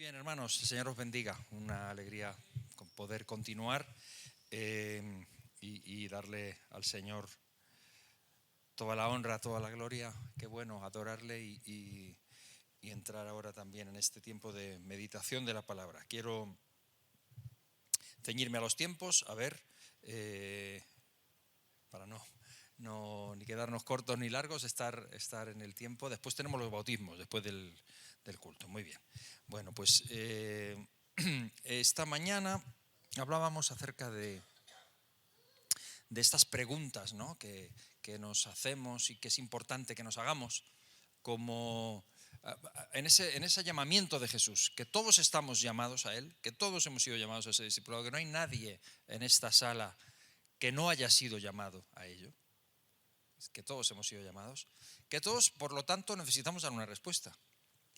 bien, hermanos, el Señor os bendiga. Una alegría poder continuar y darle al Señor toda la honra, toda la gloria. Qué bueno adorarle y entrar ahora también en este tiempo de meditación de la palabra. Quiero ceñirme a los tiempos, para no ni quedarnos cortos ni largos, estar en el tiempo. Después tenemos los bautismos, después del culto. Muy bien. Bueno, pues esta mañana hablábamos acerca de estas preguntas, ¿no? que nos hacemos y que es importante que nos hagamos, como en ese llamamiento de Jesús, que todos estamos llamados a Él, que todos hemos sido llamados a ese discipulado, que no hay nadie en esta sala que no haya sido llamado a ello, que todos hemos sido llamados, que todos, por lo tanto, necesitamos dar una respuesta.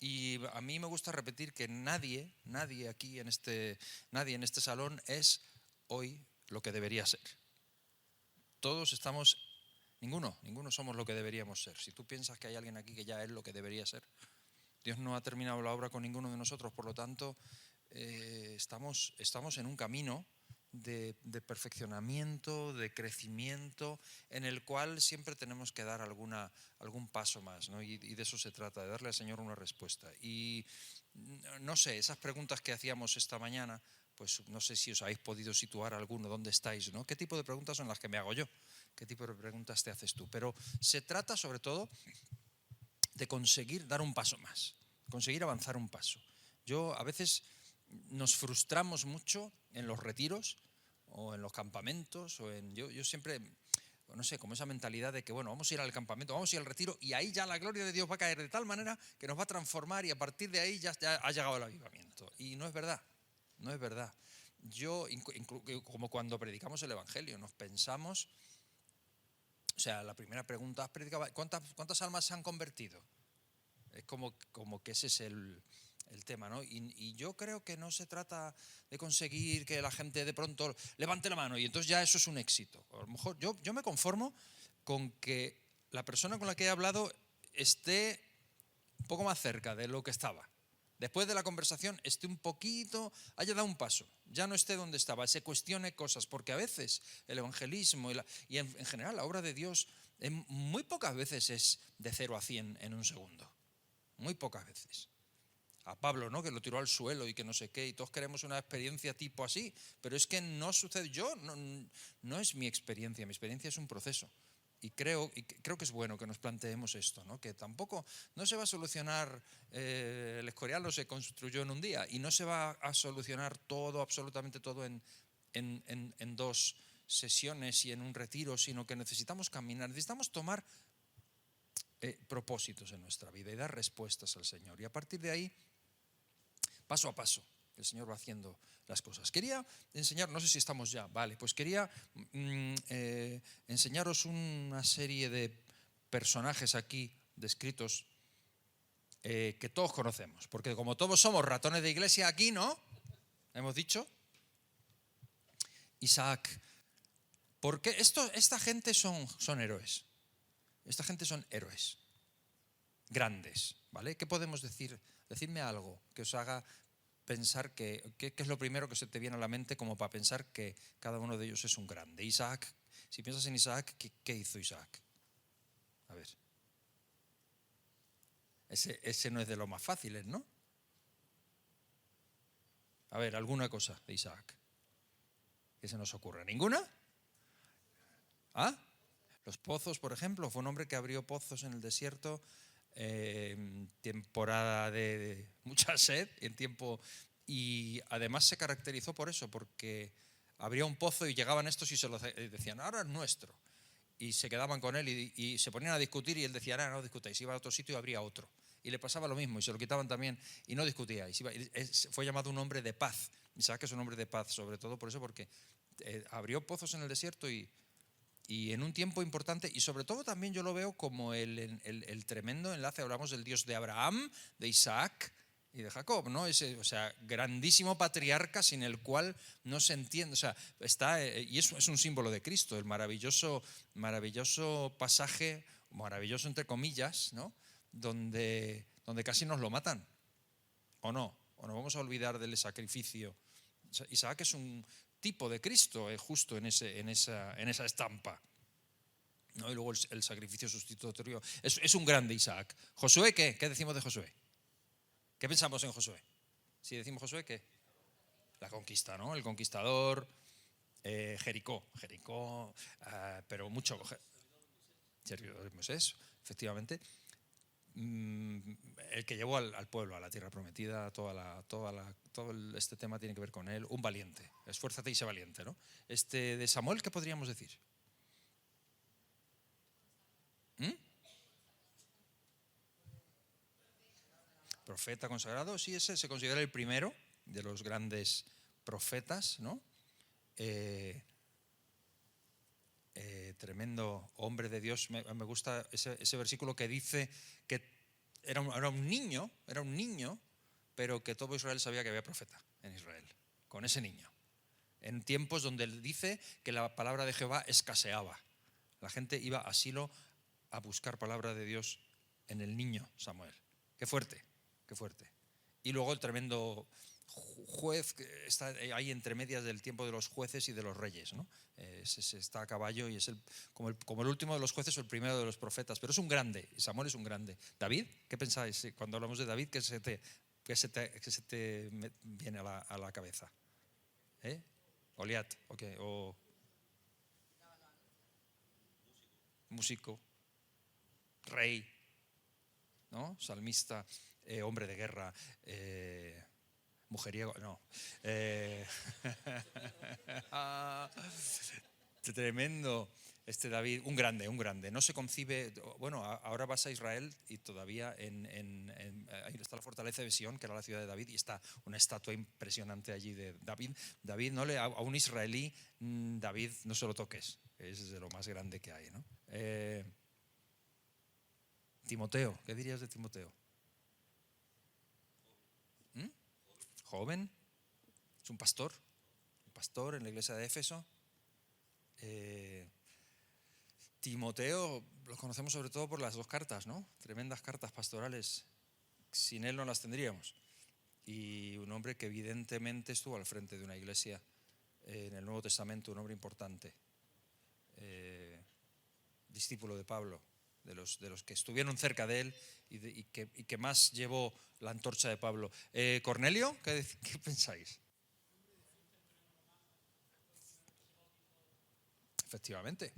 Y a mí me gusta repetir que nadie aquí nadie en este salón es hoy lo que debería ser. Todos estamos, ninguno somos lo que deberíamos ser. Si tú piensas que hay alguien aquí que ya es lo que debería ser, Dios no ha terminado la obra con ninguno de nosotros, por lo tanto, estamos en un camino de perfeccionamiento, de crecimiento, en el cual siempre tenemos que dar algún paso más, ¿no? Y de eso se trata, de darle al Señor una respuesta. Y no sé, esas preguntas que hacíamos esta mañana, pues no sé si os habéis podido situar alguno, dónde estáis, ¿no? ¿Qué tipo de preguntas son las que me hago yo? ¿Qué tipo de preguntas te haces tú? Pero se trata sobre todo de conseguir dar un paso más, conseguir avanzar un paso. A veces nos frustramos mucho en los retiros o en los campamentos yo siempre, no sé, como esa mentalidad de que bueno, vamos a ir al campamento, vamos a ir al retiro y ahí ya la gloria de Dios va a caer de tal manera que nos va a transformar y a partir de ahí ya ha llegado el avivamiento. Y no es verdad, no es verdad. Como cuando predicamos el Evangelio, nos pensamos, o sea, la primera pregunta, ¿has predicado? ¿Cuántas almas se han convertido? Es como que ese es el tema, ¿no? Y yo creo que no se trata de conseguir que la gente de pronto levante la mano y entonces ya eso es un éxito. A lo mejor yo me conformo con que la persona con la que he hablado esté un poco más cerca de lo que estaba. Después de la conversación esté un poquito, haya dado un paso, ya no esté donde estaba, se cuestione cosas, porque a veces el evangelismo y en general la obra de Dios muy pocas veces es de 0 a 100 en un segundo. Muy pocas veces. A Pablo, ¿no? Que lo tiró al suelo y que no sé qué, y todos queremos una experiencia tipo así, pero es que no sucede. No es mi experiencia es un proceso. Y creo que es bueno que nos planteemos esto, ¿no? Que tampoco no se va a solucionar, el Escorial no se construyó en un día y no se va a solucionar todo, absolutamente todo en 2 sesiones y en un retiro, sino que necesitamos caminar, necesitamos tomar propósitos en nuestra vida y dar respuestas al Señor. Y a partir de ahí, paso a paso, el Señor va haciendo las cosas. Quería enseñar, no sé si estamos ya, vale, pues quería enseñaros una serie de personajes aquí descritos que todos conocemos, porque como todos somos ratones de iglesia aquí, ¿no? Hemos dicho Isaac. Porque esta gente son héroes. Esta gente son héroes grandes, ¿vale? ¿Qué podemos decir? Decidme algo que os haga pensar ¿qué es lo primero que se te viene a la mente como para pensar que cada uno de ellos es un grande? Isaac, si piensas en Isaac, ¿qué hizo Isaac? A ver. Ese no es de los más fáciles, ¿no? A ver, alguna cosa de Isaac que se nos ocurra. ¿Ninguna? ¿Ah? Los pozos, por ejemplo, fue un hombre que abrió pozos en el desierto en temporada de mucha sed, y además se caracterizó por eso, porque abría un pozo y llegaban estos y se lo decían, ahora es nuestro, y se quedaban con él y se ponían a discutir y él decía, no discutáis, iba a otro sitio y abría otro, y le pasaba lo mismo y se lo quitaban también y no discutíais. Fue llamado un hombre de paz. Isaac es un hombre de paz, sobre todo por eso, porque abrió pozos en el desierto y en un tiempo importante, y sobre todo también yo lo veo como el tremendo enlace. Hablamos del Dios de Abraham, de Isaac y de Jacob, ¿no? Grandísimo patriarca sin el cual no se entiende. Y eso es un símbolo de Cristo, el maravilloso pasaje, maravilloso entre comillas, ¿no? Donde casi nos lo matan, ¿o no? ¿O nos vamos a olvidar del sacrificio? Isaac es un tipo de Cristo, justo en esa estampa, ¿no? Y luego el sacrificio sustitutorio. Es un grande Isaac. ¿Josué qué? ¿Qué decimos de Josué? ¿Qué pensamos en Josué? Si decimos Josué, ¿qué? La conquista, ¿no? El conquistador, Jericó, pero mucho. Moisés, efectivamente. El que llevó al pueblo a la tierra prometida, este tema tiene que ver con él. Un valiente, esfuérzate y sé valiente, ¿no? De Samuel, ¿qué podríamos decir? Profeta consagrado, sí, ese se considera el primero de los grandes profetas, ¿no? Tremendo hombre de Dios. Me gusta ese versículo que dice que era un niño, pero que todo Israel sabía que había profeta en Israel, con ese niño. En tiempos donde él dice que la palabra de Jehová escaseaba. La gente iba a Silo a buscar palabra de Dios en el niño Samuel. Qué fuerte, qué fuerte. Y luego el tremendo juez que está ahí entre medias del tiempo de los jueces y de los reyes, ¿no? Está a caballo y es como el último de los jueces o el primero de los profetas, pero es un grande, Samuel es un grande. David, ¿qué pensáis cuando hablamos de David? ¿Qué se te viene a la cabeza? Goliat, okay. O músico, rey, ¿no? Salmista, hombre de guerra, mujeriego, no. Tremendo David, un grande. No se concibe. Bueno, ahora vas a Israel y todavía ahí está la fortaleza de Sion, que era la ciudad de David, y está una estatua impresionante allí de David. David, a un israelí, David no se lo toques, es de lo más grande que hay, ¿no? Timoteo, ¿qué dirías de Timoteo? Joven, es un pastor en la iglesia de Éfeso. Timoteo lo conocemos sobre todo por las 2 cartas, ¿no? Tremendas cartas pastorales. Sin él no las tendríamos. Y un hombre que evidentemente estuvo al frente de una iglesia en el Nuevo Testamento, un hombre importante, discípulo de Pablo, de los que estuvieron cerca de él y que más llevó la antorcha de Pablo. Cornelio, ¿qué pensáis? Efectivamente.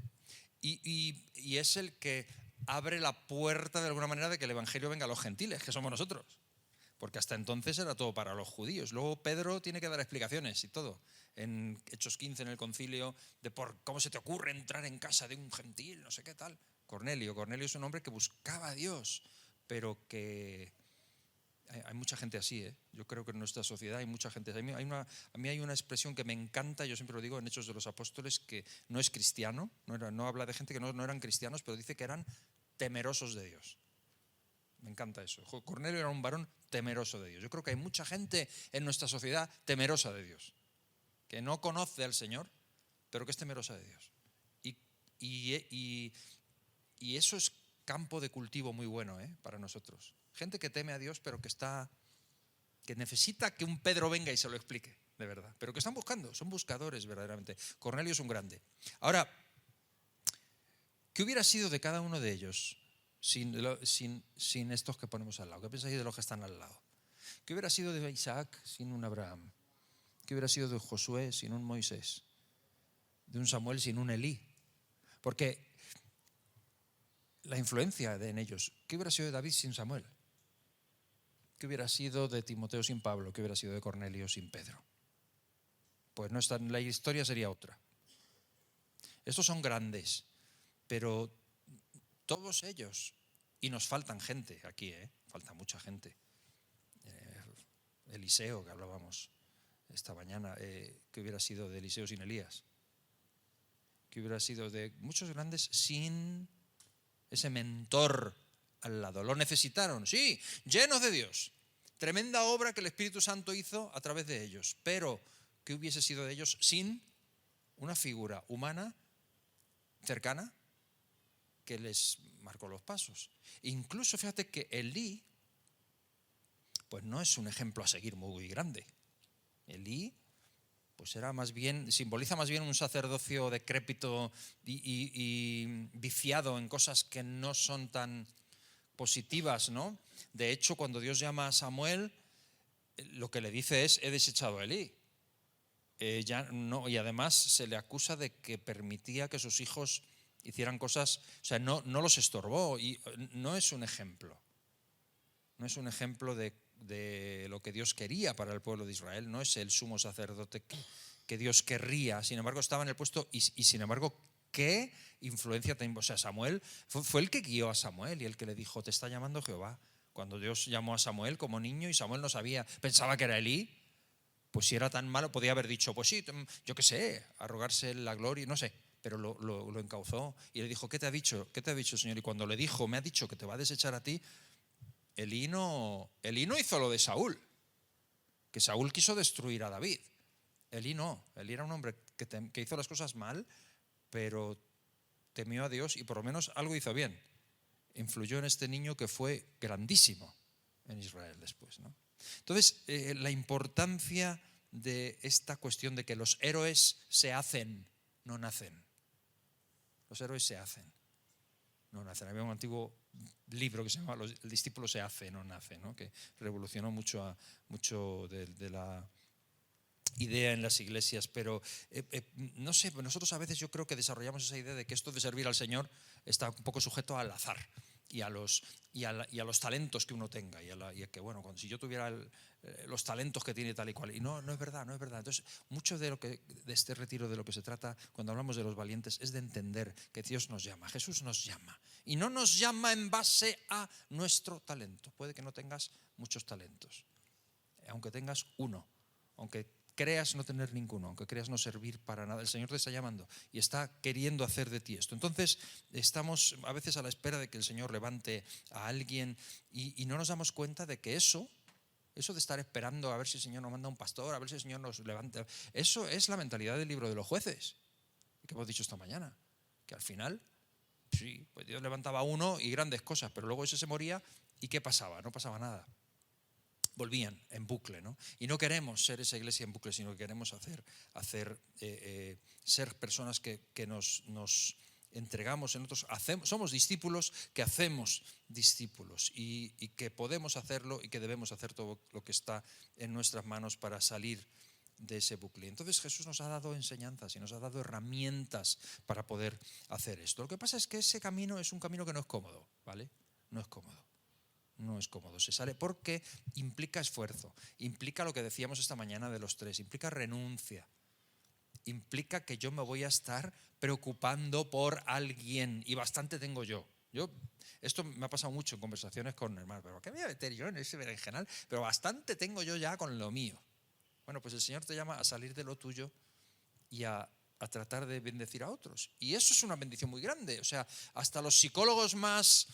Y es el que abre la puerta de alguna manera de que el Evangelio venga a los gentiles, que somos nosotros. Porque hasta entonces era todo para los judíos. Luego Pedro tiene que dar explicaciones y todo. En Hechos 15, en el concilio, de por cómo se te ocurre entrar en casa de un gentil, no sé qué tal. Cornelio es un hombre que buscaba a Dios, pero que hay mucha gente así, ¿eh? Yo creo que en nuestra sociedad hay mucha gente. A mí hay una expresión que me encanta, yo siempre lo digo en Hechos de los Apóstoles, que no es cristiano, no habla de gente que no eran cristianos, pero dice que eran temerosos de Dios. Me encanta eso. Cornelio era un varón temeroso de Dios. Yo creo que hay mucha gente en nuestra sociedad temerosa de Dios, que no conoce al Señor, pero que es temerosa de Dios. Y eso es campo de cultivo muy bueno, para nosotros. Gente que teme a Dios, pero que necesita que un Pedro venga y se lo explique, de verdad. Pero que están buscando, son buscadores verdaderamente. Cornelio es un grande. Ahora, ¿qué hubiera sido de cada uno de ellos sin estos que ponemos al lado? ¿Qué pensáis de los que están al lado? ¿Qué hubiera sido de Isaac sin un Abraham? ¿Qué hubiera sido de Josué sin un Moisés? De un Samuel sin un Elí. Porque la influencia en ellos, ¿qué hubiera sido de David sin Samuel? ¿Qué hubiera sido de Timoteo sin Pablo? ¿Qué hubiera sido de Cornelio sin Pedro? Pues la historia sería otra. Estos son grandes, pero todos ellos, y nos faltan gente aquí, falta mucha gente. Eliseo, que hablábamos esta mañana, ¿qué hubiera sido de Eliseo sin Elías? ¿Qué hubiera sido de muchos grandes sin ese mentor al lado? Lo necesitaron, sí, llenos de Dios. Tremenda obra que el Espíritu Santo hizo a través de ellos. Pero, ¿qué hubiese sido de ellos sin una figura humana cercana que les marcó los pasos? Incluso, fíjate que Elí pues no es un ejemplo a seguir muy grande. Elí pues era más bien, simboliza más bien un sacerdocio decrépito y viciado en cosas que no son tan positivas, ¿no? De hecho, cuando Dios llama a Samuel, lo que le dice es: he desechado a Elí. Ya no, y además se le acusa de que permitía que sus hijos hicieran cosas, o sea, no los estorbó, y no es un ejemplo. No es un ejemplo de lo que Dios quería para el pueblo de Israel, no es el sumo sacerdote que Dios querría. Sin embargo, estaba en el puesto y sin embargo, ¿qué influencia tenía? O sea, Samuel fue el que guió a Samuel y el que le dijo: te está llamando Jehová. Cuando Dios llamó a Samuel como niño y Samuel no sabía, pensaba que era Elí, pues si era tan malo podía haber dicho: pues sí, yo qué sé, arrogarse la gloria, no sé. Pero lo encauzó y le dijo: ¿qué te ha dicho? ¿Qué te ha dicho, Señor? Y cuando le dijo: me ha dicho que te va a desechar a ti, Elí no hizo lo de Saúl, que Saúl quiso destruir a David. Elí no, Elí era un hombre que hizo las cosas mal, pero temió a Dios y por lo menos algo hizo bien. Influyó en este niño que fue grandísimo en Israel después, ¿no? Entonces, la importancia de esta cuestión de que los héroes se hacen, no nacen. Los héroes se hacen, no nacen. Había un antiguo libro que se llama El discípulo se hace, no nace, ¿no? Que revolucionó mucho de la idea en las iglesias, pero no sé, nosotros a veces yo creo que desarrollamos esa idea de que esto de servir al Señor está un poco sujeto al azar y a los talentos que uno tenga, y a que, bueno, si yo tuviera los talentos que tiene tal y cual, y no es verdad. Entonces, mucho de este retiro, de lo que se trata cuando hablamos de los valientes, es de entender que Dios nos llama, Jesús nos llama, y no nos llama en base a nuestro talento. Puede que no tengas muchos talentos, aunque tengas uno, aunque creas no tener ninguno, aunque creas no servir para nada, el Señor te está llamando y está queriendo hacer de ti esto. Entonces estamos a veces a la espera de que el Señor levante a alguien y no nos damos cuenta de que eso de estar esperando a ver si el Señor nos manda un pastor, a ver si el Señor nos levanta, eso es la mentalidad del libro de los jueces, que hemos dicho esta mañana, que al final, sí, pues Dios levantaba a uno y grandes cosas, pero luego ese se moría y ¿qué pasaba? No pasaba nada. Volvían en bucle, ¿no? Y no queremos ser esa iglesia en bucle, sino que queremos ser personas que nos entregamos en otros, somos discípulos que hacemos discípulos y que podemos hacerlo y que debemos hacer todo lo que está en nuestras manos para salir de ese bucle. Entonces Jesús nos ha dado enseñanzas y nos ha dado herramientas para poder hacer esto. Lo que pasa es que ese camino es un camino que no es cómodo, ¿vale? No es cómodo. No es cómodo, se sale porque implica esfuerzo, implica lo que decíamos esta mañana de los tres, implica renuncia, implica que yo me voy a estar preocupando por alguien y bastante tengo yo. Esto me ha pasado mucho en conversaciones con hermanos, pero ¿qué me voy a meter yo en ese berenjenal? Pero bastante tengo yo ya con lo mío. Bueno, pues el Señor te llama a salir de lo tuyo y a tratar de bendecir a otros. Y eso es una bendición muy grande. O sea, hasta los psicólogos más...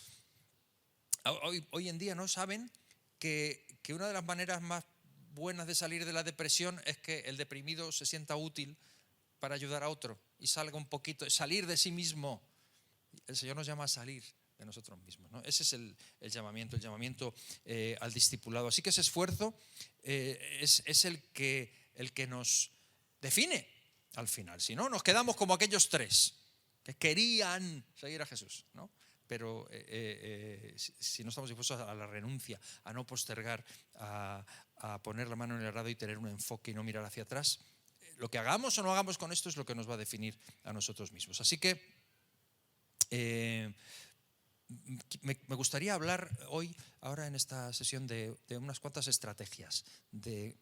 Hoy en día no saben que una de las maneras más buenas de salir de la depresión es que el deprimido se sienta útil para ayudar a otro y salga un poquito, salir de sí mismo. El Señor nos llama a salir de nosotros mismos, ¿no? Ese es el llamamiento al discipulado. Así que ese esfuerzo es el que nos define al final. Si no, nos quedamos como aquellos tres que querían seguir a Jesús, ¿no? Pero si no estamos dispuestos a la renuncia, a no postergar, a poner la mano en el arado y tener un enfoque y no mirar hacia atrás, lo que hagamos o no hagamos con esto es lo que nos va a definir a nosotros mismos. Así que me gustaría hablar hoy, ahora en esta sesión, de unas cuantas estrategias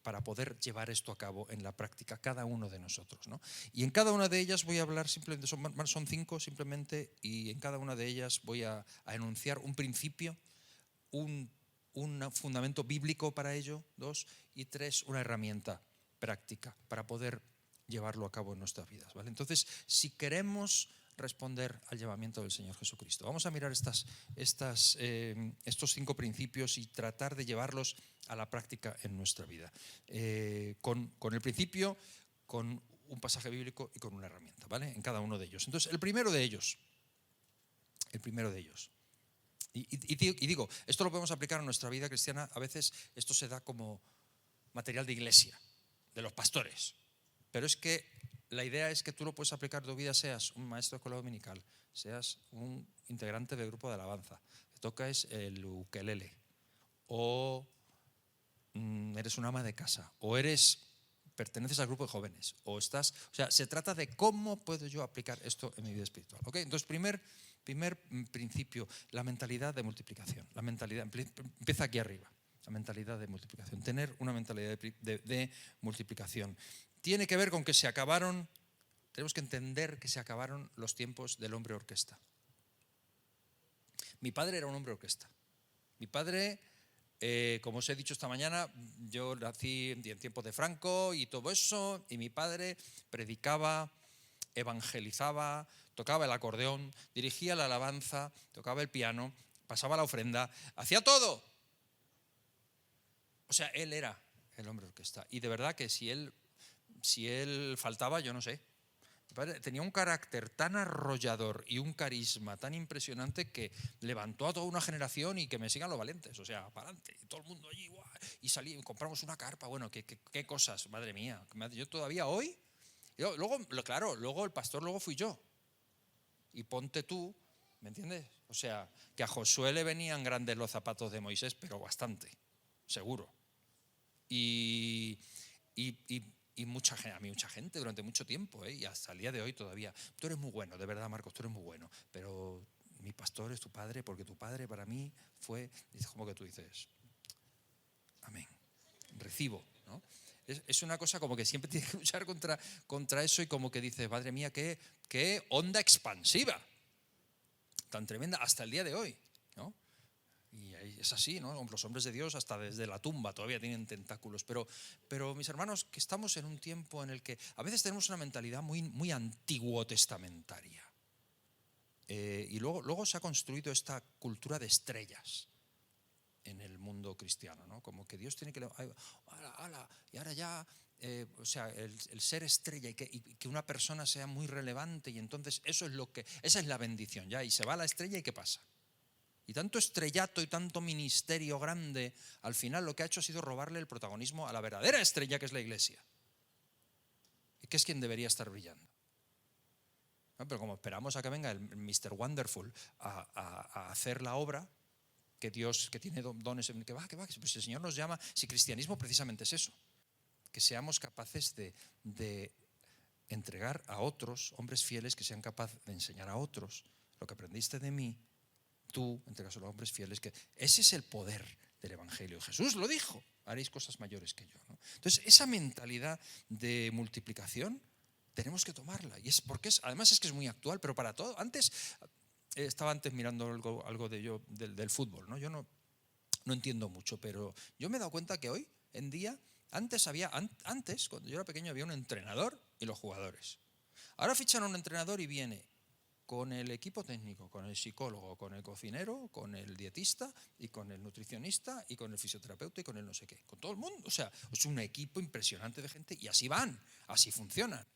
para poder llevar esto a cabo en la práctica, cada uno de nosotros, ¿no? Y en cada una de ellas voy a hablar simplemente, son 5 simplemente, y en cada una de ellas voy a enunciar un principio, un fundamento bíblico para ello, 2, y 3, una herramienta práctica para poder llevarlo a cabo en nuestras vidas, ¿vale? Entonces, si queremos responder al llamamiento del Señor Jesucristo, vamos a mirar estos 5 principios y tratar de llevarlos a la práctica en nuestra vida, con el principio, con un pasaje bíblico y con una herramienta, ¿vale? En cada uno de ellos. Entonces, el primero de ellos Y digo, esto lo podemos aplicar a nuestra vida cristiana. A veces esto se da como material de iglesia, de los pastores. Pero es que la idea es que tú lo puedes aplicar a tu vida, seas un maestro de escuela dominical, seas un integrante del grupo de alabanza, que tocas el ukelele, o eres una ama de casa, o perteneces al grupo de jóvenes, o sea, se trata de cómo puedo yo aplicar esto en mi vida espiritual. ¿Okay? Entonces, primer principio, la mentalidad de multiplicación. La mentalidad empieza aquí arriba, la mentalidad de multiplicación. Tener una mentalidad de multiplicación. Tiene que ver con que tenemos que entender que se acabaron los tiempos del hombre orquesta. Mi padre era un hombre orquesta. Mi padre, como os he dicho esta mañana, yo nací en tiempos de Franco y todo eso, y mi padre predicaba, evangelizaba, tocaba el acordeón, dirigía la alabanza, tocaba el piano, pasaba la ofrenda, hacía todo. O sea, él era el hombre orquesta. Y de verdad que si él faltaba, yo no sé. Mi padre tenía un carácter tan arrollador y un carisma tan impresionante que levantó a toda una generación, y que me sigan los valientes, o sea, para adelante, y todo el mundo allí, ¡guau! Y salí, y compramos una carpa, bueno, qué cosas, madre mía. Yo todavía hoy, luego, claro, luego el pastor fui yo. Y ponte tú, ¿me entiendes? O sea, que a Josué le venían grandes los zapatos de Moisés, pero bastante, seguro. Y a mí mucha gente durante mucho tiempo, y hasta el día de hoy todavía. Tú eres muy bueno, de verdad, Marcos, tú eres muy bueno, pero mi pastor es tu padre, porque tu padre para mí fue, como que tú dices, amén, recibo, ¿no? Es una cosa como que siempre tienes que luchar contra eso, y como que dices, madre mía, qué onda expansiva, tan tremenda hasta el día de hoy, ¿no? Y es así, ¿no? Los hombres de Dios hasta desde la tumba todavía tienen tentáculos. Pero mis hermanos, que estamos en un tiempo en el que a veces tenemos una mentalidad muy, muy antiguo testamentaria. Y luego se ha construido esta cultura de estrellas en el mundo cristiano, ¿no? Como que Dios tiene que... y ahora ya... o sea, el ser estrella, y que una persona sea muy relevante, y entonces esa es la bendición, ya, y se va la estrella, ¿y qué pasa? Y tanto estrellato y tanto ministerio grande, al final lo que ha hecho ha sido robarle el protagonismo a la verdadera estrella, que es la iglesia, y que es quien debería estar brillando. ¿No? Pero como esperamos a que venga el Mr. Wonderful a hacer la obra, que Dios, que tiene dones, que va, pues el Señor nos llama, si cristianismo precisamente es eso, que seamos capaces de entregar a otros, hombres fieles que sean capaces de enseñar a otros lo que aprendiste de mí. Tú, entregas a los hombres fieles, que ese es el poder del Evangelio. Jesús lo dijo, haréis cosas mayores que yo, ¿no? Entonces, esa mentalidad de multiplicación tenemos que tomarla. Y además es que es muy actual, pero para todo. Estaba mirando algo del fútbol, ¿no? Yo no entiendo mucho, pero yo me he dado cuenta que hoy en día, antes, cuando yo era pequeño, había un entrenador y los jugadores. Ahora fichan a un entrenador y viene con el equipo técnico, con el psicólogo, con el cocinero, con el dietista, y con el nutricionista, y con el fisioterapeuta, y con el no sé qué, con todo el mundo. O sea, es un equipo impresionante de gente, y así van, así funcionan.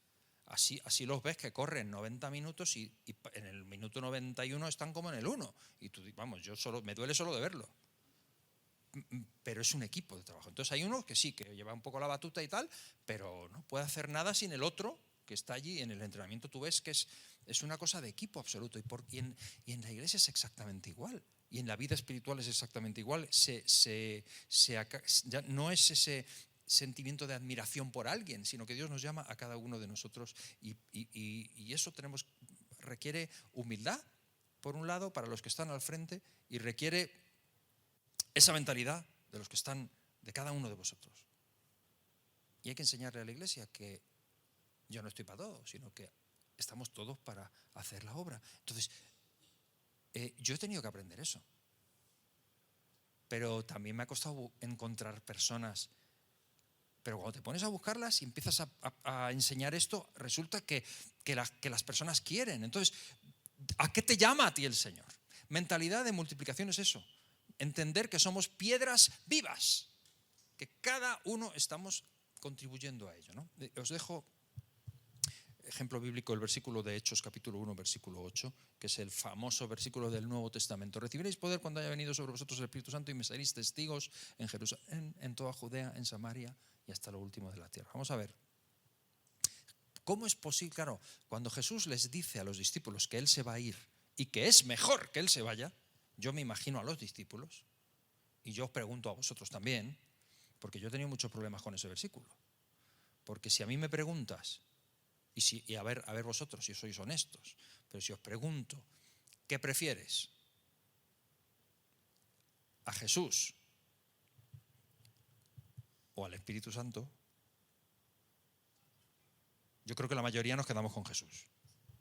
Así los ves, que corren 90 minutos y en el minuto 91 están como en el 1. Y tú, vamos, me duele solo de verlo. Pero es un equipo de trabajo. Entonces hay uno que sí, que lleva un poco la batuta y tal, pero no puede hacer nada sin el otro que está allí. En el entrenamiento tú ves que es una cosa de equipo absoluto. Y en la iglesia es exactamente igual. Y en la vida espiritual es exactamente igual. Ya no es ese sentimiento de admiración por alguien, sino que Dios nos llama a cada uno de nosotros, y eso requiere humildad, por un lado, para los que están al frente, y requiere esa mentalidad de los que están, de cada uno de vosotros. Y hay que enseñarle a la iglesia que yo no estoy para todo, sino que estamos todos para hacer la obra. Entonces, yo he tenido que aprender eso. Pero también me ha costado encontrar personas. Pero cuando te pones a buscarlas y empiezas a enseñar esto, resulta que las personas quieren. Entonces, ¿a qué te llama a ti el Señor? Mentalidad de multiplicación es eso. Entender que somos piedras vivas, que cada uno estamos contribuyendo a ello, ¿no? Os dejo ejemplo bíblico el versículo de Hechos, capítulo 1, versículo 8, que es el famoso versículo del Nuevo Testamento. Recibiréis poder cuando haya venido sobre vosotros el Espíritu Santo y me seréis testigos en Jerusalén, en toda Judea, en Samaria y hasta lo último de la tierra. Vamos a ver. ¿Cómo es posible? Claro, cuando Jesús les dice a los discípulos que Él se va a ir y que es mejor que Él se vaya, yo me imagino a los discípulos, y yo os pregunto a vosotros también, porque yo he tenido muchos problemas con ese versículo. Porque si a mí me preguntas, y a ver vosotros si sois honestos, pero si os pregunto, ¿qué prefieres? ¿A Jesús o al Espíritu Santo? Yo creo que la mayoría nos quedamos con Jesús.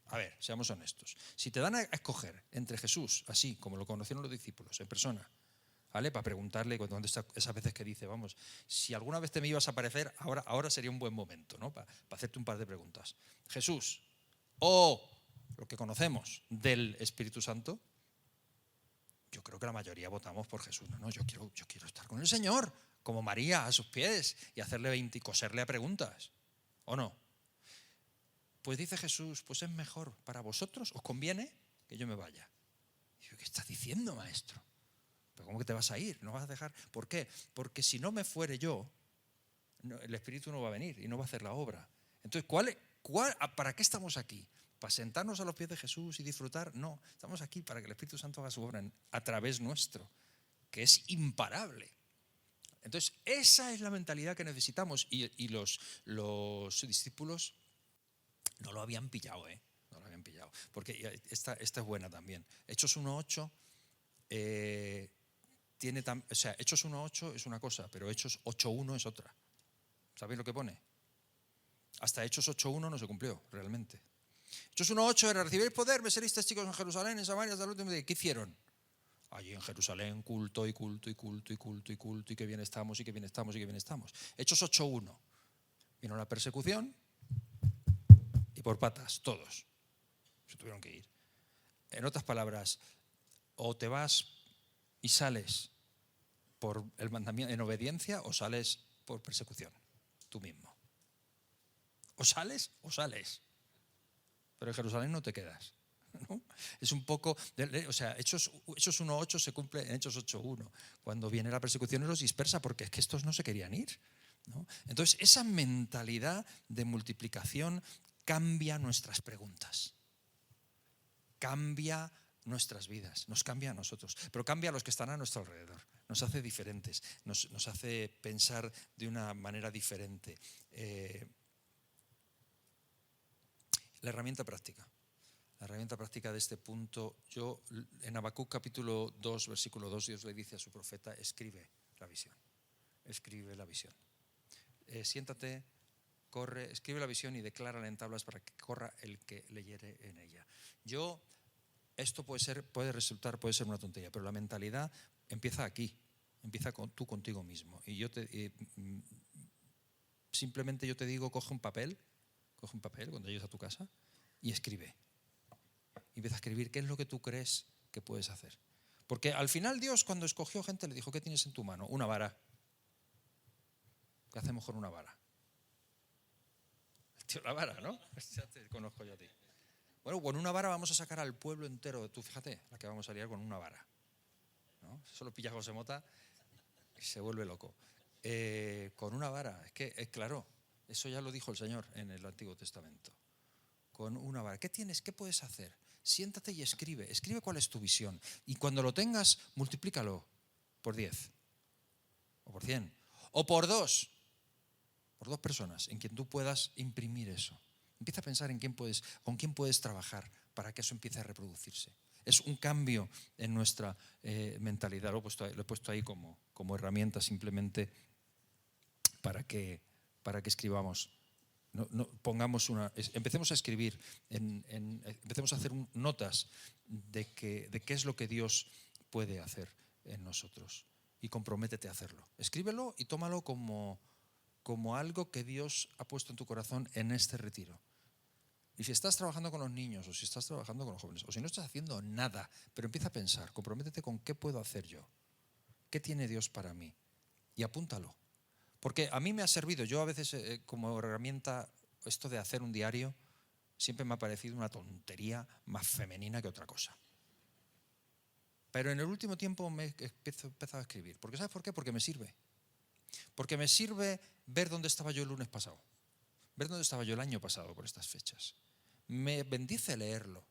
A ver, seamos honestos. Si te dan a escoger entre Jesús, así como lo conocieron los discípulos, en persona, ¿vale? Para preguntarle, cuando está esas veces que dice, vamos, si alguna vez te me ibas a aparecer, ahora sería un buen momento, ¿no? Para hacerte un par de preguntas. Jesús, o lo que conocemos del Espíritu Santo, yo creo que la mayoría votamos por Jesús. No, yo quiero estar con el Señor, como María, a sus pies, y hacerle 20 y coserle a preguntas. ¿O no? Pues dice Jesús, pues es mejor para vosotros, os conviene que yo me vaya. Y yo, ¿qué estás diciendo, maestro? ¿Pero cómo que te vas a ir? ¿No vas a dejar? ¿Por qué? Porque si no me fuere yo, el Espíritu no va a venir y no va a hacer la obra. Entonces, ¿para qué estamos aquí? ¿Para sentarnos a los pies de Jesús y disfrutar? No, estamos aquí para que el Espíritu Santo haga su obra a través nuestro, que es imparable. Entonces, esa es la mentalidad que necesitamos, y los discípulos no lo habían pillado, no lo habían pillado. Porque esta es buena también. Hechos 1.8 Hechos 1.8 es una cosa, pero Hechos 8.1 es otra. ¿Sabéis lo que pone? Hasta Hechos 8.1 no se cumplió realmente. Hechos 1.8 era: recibiréis poder, me seréis testigos en Jerusalén, en Samaria, hasta el último día. ¿Qué hicieron? Allí en Jerusalén, culto y culto y culto y culto y culto, y que bien estamos, y que bien estamos, y que bien estamos. Hechos 8.1. Vino la persecución y por patas, todos se tuvieron que ir. En otras palabras, o te vas y sales por el mandamiento en obediencia, o sales por persecución, tú mismo. O sales, pero en Jerusalén no te quedas, ¿no? Es un poco, Hechos 1.8 se cumple en Hechos 8.1. Cuando viene la persecución los dispersa, porque es que estos no se querían ir, ¿no? Entonces, esa mentalidad de multiplicación cambia nuestras preguntas, cambia nuestras vidas, nos cambia a nosotros, pero cambia a los que están a nuestro alrededor, nos hace diferentes, nos hace pensar de una manera diferente. La herramienta práctica de este punto, en Habacuc capítulo 2, versículo 2, Dios le dice a su profeta: escribe la visión, siéntate, corre, escribe la visión y declárala en tablas para que corra el que leyere en ella. Esto puede ser una tontería, pero la mentalidad empieza aquí, empieza tú contigo mismo. Y simplemente yo te digo, coge un papel cuando llegues a tu casa y escribe. Empieza a escribir qué es lo que tú crees que puedes hacer. Porque al final Dios, cuando escogió gente, le dijo: ¿qué tienes en tu mano? Una vara. ¿Qué hacemos con una vara? Tío, la vara, ¿no? Ya te conozco yo a ti. Bueno, con una vara vamos a sacar al pueblo entero. Tú fíjate, la que vamos a liar con una vara, ¿no? Eso lo pilla José Mota y se vuelve loco. Con una vara, es claro, eso ya lo dijo el Señor en el Antiguo Testamento. Con una vara. ¿Qué tienes? ¿Qué puedes hacer? Siéntate y escribe cuál es tu visión. Y cuando lo tengas, multiplícalo por 10, o por 100, o por 2 personas en quien tú puedas imprimir eso. Empieza a pensar con quién puedes trabajar para que eso empiece a reproducirse. Es un cambio en nuestra mentalidad. Lo he puesto ahí como herramienta, simplemente para que escribamos. Empecemos a escribir, empecemos a hacer notas de qué es lo que Dios puede hacer en nosotros, y comprométete a hacerlo. Escríbelo y tómalo como algo que Dios ha puesto en tu corazón en este retiro. Y si estás trabajando con los niños, o si estás trabajando con los jóvenes, o si no estás haciendo nada, pero empieza a pensar, comprométete con qué puedo hacer yo, qué tiene Dios para mí, y apúntalo. Porque a mí me ha servido, yo a veces como herramienta, esto de hacer un diario, siempre me ha parecido una tontería más femenina que otra cosa. Pero en el último tiempo me he empezado a escribir. ¿Porque sabes por qué? Porque me sirve. Porque me sirve ver dónde estaba yo el lunes pasado. Ver dónde estaba yo el año pasado por estas fechas. Me bendice leerlo.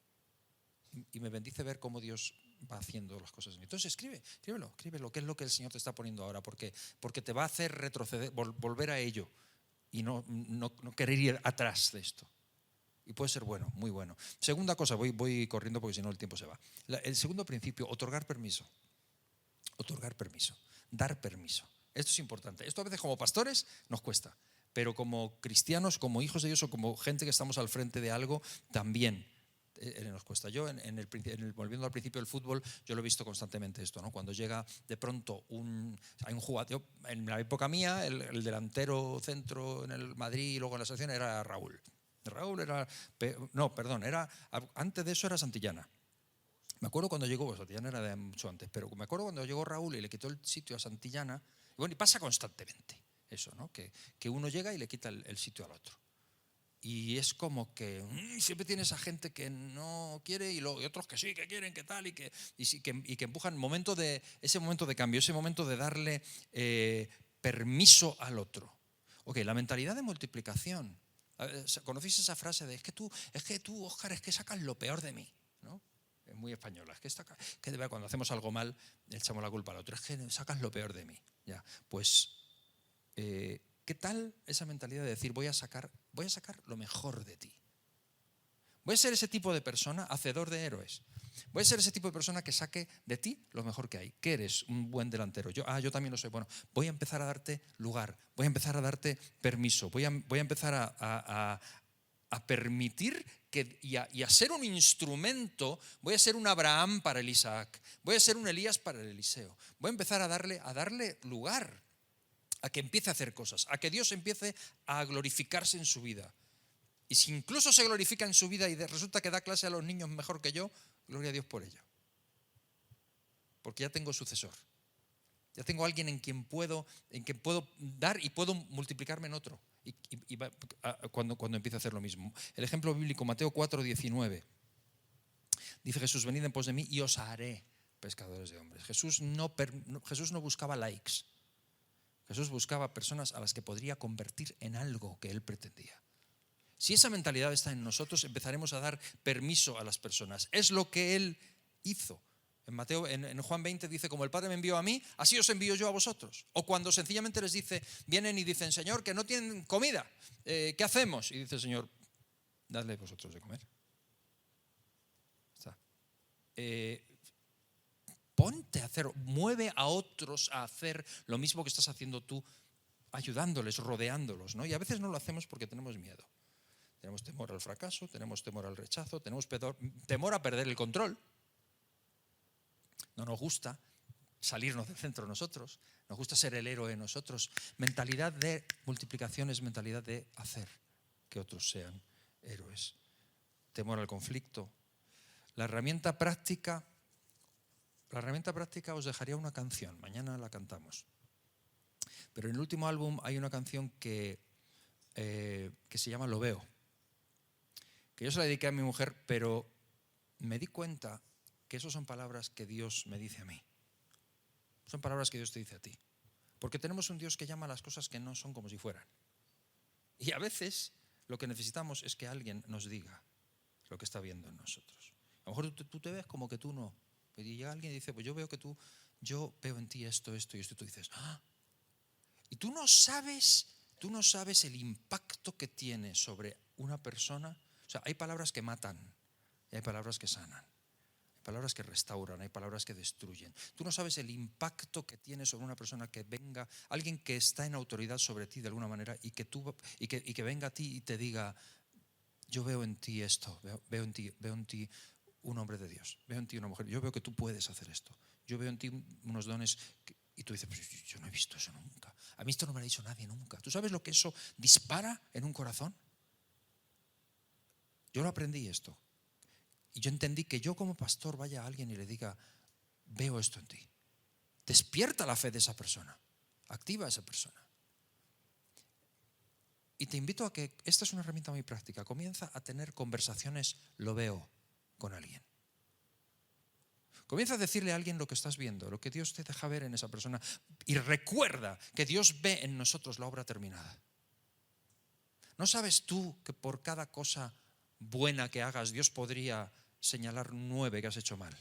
Y me bendice ver cómo Dios va haciendo las cosas. Entonces escríbelo, qué es lo que el Señor te está poniendo ahora, porque te va a hacer retroceder, volver a ello y no querer ir atrás de esto. Y puede ser bueno, muy bueno. Segunda cosa, voy corriendo porque si no el tiempo se va. El segundo principio, otorgar permiso. Otorgar permiso, dar permiso. Esto es importante. Esto a veces como pastores nos cuesta, pero como cristianos, como hijos de Dios o como gente que estamos al frente de algo, también nos cuesta. Yo, volviendo al principio del fútbol, yo lo he visto constantemente esto, ¿no? Cuando llega de pronto hay un jugador, en la época mía, el delantero centro en el Madrid y luego en la selección era Raúl. Antes de eso era Santillana. Me acuerdo cuando llegó, Santillana era de mucho antes, pero me acuerdo cuando llegó Raúl y le quitó el sitio a Santillana. Y bueno, y pasa constantemente eso, ¿no? Que uno llega y le quita el sitio al otro. Y es como que siempre tiene esa gente que no quiere y otros que sí, que quieren, que tal, y que empujan ese momento de cambio, ese momento de darle permiso al otro. Ok, la mentalidad de multiplicación. ¿Conocéis esa frase de es que tú, Óscar, es que sacas lo peor de mí? ¿No? Es muy española. Es que de verdad, cuando hacemos algo mal, le echamos la culpa al otro. Es que sacas lo peor de mí. Ya, pues ¿qué tal esa mentalidad de decir voy a sacar lo mejor de ti? Voy a ser ese tipo de persona hacedor de héroes. Voy a ser ese tipo de persona que saque de ti lo mejor que hay. ¿Qué eres? Un buen delantero. Yo también lo soy. Bueno, voy a empezar a darte lugar. Voy a empezar a darte permiso. Voy a empezar a permitir y a ser un instrumento. Voy a ser un Abraham para el Isaac. Voy a ser un Elías para el Eliseo. Voy a empezar a darle lugar, a que empiece a hacer cosas, a que Dios empiece a glorificarse en su vida. Y si incluso se glorifica en su vida y resulta que da clase a los niños mejor que yo, gloria a Dios por ello. Porque ya tengo sucesor. Ya tengo alguien en quien puedo dar y puedo multiplicarme en otro. Cuando empiece a hacer lo mismo. El ejemplo bíblico, Mateo 4:19. Dice Jesús, venid en pos de mí y os haré pescadores de hombres. Jesús no buscaba likes. Jesús buscaba personas a las que podría convertir en algo que Él pretendía. Si esa mentalidad está en nosotros, empezaremos a dar permiso a las personas. Es lo que Él hizo. En Juan 20 dice, como el Padre me envió a mí, así os envío yo a vosotros. O cuando sencillamente les dice, vienen y dicen, Señor, que no tienen comida, ¿qué hacemos? Y dice el Señor, dadle vosotros de comer. Está. Ponte a hacer, mueve a otros a hacer lo mismo que estás haciendo tú, ayudándoles, rodeándolos, ¿no? Y a veces no lo hacemos porque tenemos miedo. Tenemos temor al fracaso, tenemos temor al rechazo, tenemos temor a perder el control. No nos gusta salirnos del centro nosotros, nos gusta ser el héroe nosotros. Mentalidad de multiplicación es mentalidad de hacer que otros sean héroes. Temor al conflicto. La herramienta práctica os dejaría una canción, mañana la cantamos. Pero en el último álbum hay una canción que se llama Lo Veo, que yo se la dediqué a mi mujer, pero me di cuenta que esas son palabras que Dios me dice a mí. Son palabras que Dios te dice a ti. Porque tenemos un Dios que llama a las cosas que no son como si fueran. Y a veces lo que necesitamos es que alguien nos diga lo que está viendo en nosotros. A lo mejor tú te ves como que tú no. Y llega alguien y dice, pues yo veo en ti esto y esto. Y tú dices, ¡ah! Y tú no sabes el impacto que tiene sobre una persona. O sea, hay palabras que matan y hay palabras que sanan. Hay palabras que restauran, hay palabras que destruyen. Tú no sabes el impacto que tiene sobre una persona que venga, alguien que está en autoridad sobre ti de alguna manera y que venga a ti y te diga, yo veo en ti esto, veo en ti un hombre de Dios, veo en ti una mujer, yo veo que tú puedes hacer esto, yo veo en ti unos dones y tú dices, pues yo no he visto eso nunca, a mí esto no me lo ha dicho nadie nunca. ¿Tú sabes lo que eso dispara en un corazón? Yo lo aprendí esto y yo entendí que yo como pastor vaya a alguien y le diga, veo esto en ti, despierta la fe de esa persona, activa a esa persona. Y te invito a que, esta es una herramienta muy práctica, comienza a tener conversaciones, lo veo, con alguien. Comienza a decirle a alguien lo que estás viendo, lo que Dios te deja ver en esa persona. Y recuerda que Dios ve en nosotros la obra terminada. ¿No sabes tú que por cada cosa buena que hagas, Dios podría señalar 9 que has hecho mal